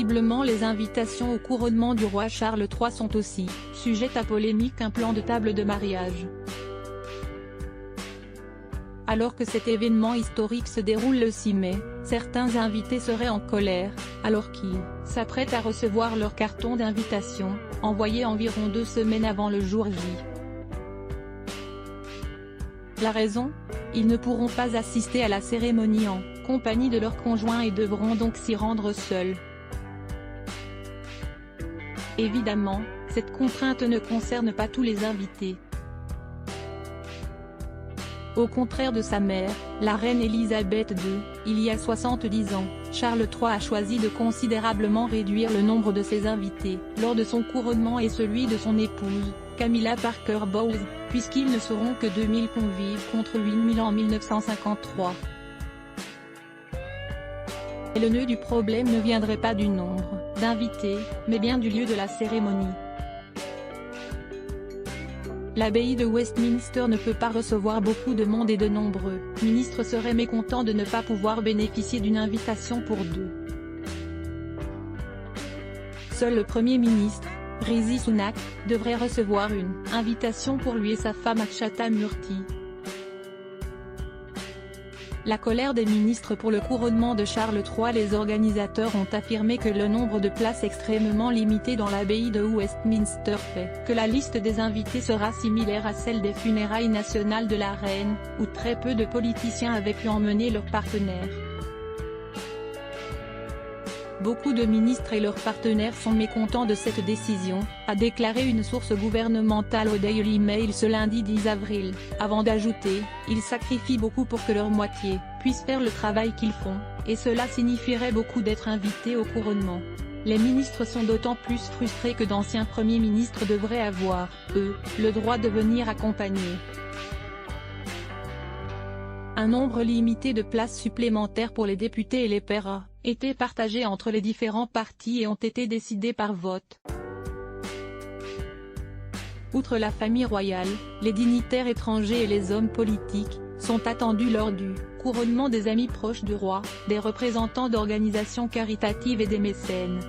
Visiblement les invitations au couronnement du roi Charles III sont aussi sujettes à polémique. Un plan de table de mariage. Alors que cet événement historique se déroule le 6 mai, certains invités seraient en colère, alors qu'ils s'apprêtent à recevoir leur carton d'invitation, envoyé environ 2 semaines avant le jour J. La raison ? Ils ne pourront pas assister à la cérémonie en compagnie de leurs conjoints et devront donc s'y rendre seuls. Évidemment, cette contrainte ne concerne pas tous les invités. Au contraire de sa mère, la reine Elisabeth II, il y a 70 ans, Charles III a choisi de considérablement réduire le nombre de ses invités lors de son couronnement et celui de son épouse, Camilla Parker Bowles, puisqu'ils ne seront que 2000 convives contre 8000 en 1953. Et le nœud du problème ne viendrait pas du nombre d'invités, mais bien du lieu de la cérémonie. L'abbaye de Westminster ne peut pas recevoir beaucoup de monde et de nombreux ministres seraient mécontents de ne pas pouvoir bénéficier d'une invitation pour 2. Seul le Premier ministre, Rishi Sunak, devrait recevoir une invitation pour lui et sa femme Akshata Murthy. La colère des ministres pour le couronnement de Charles III. Les organisateurs ont affirmé que le nombre de places extrêmement limité dans l'abbaye de Westminster fait que la liste des invités sera similaire à celle des funérailles nationales de la reine, où très peu de politiciens avaient pu emmener leurs partenaires. Beaucoup de ministres et leurs partenaires sont mécontents de cette décision, a déclaré une source gouvernementale au Daily Mail ce lundi 10 avril, avant d'ajouter « Ils sacrifient beaucoup pour que leur moitié puisse faire le travail qu'ils font, et cela signifierait beaucoup d'être invités au couronnement. Les ministres sont d'autant plus frustrés que d'anciens premiers ministres devraient avoir, eux, le droit de venir accompagner. Un nombre limité de places supplémentaires pour les députés et les pairs a été partagé entre les différents partis et ont été décidés par vote. Outre la famille royale, les dignitaires étrangers et les hommes politiques sont attendus lors du couronnement des amis proches du roi, des représentants d'organisations caritatives et des mécènes.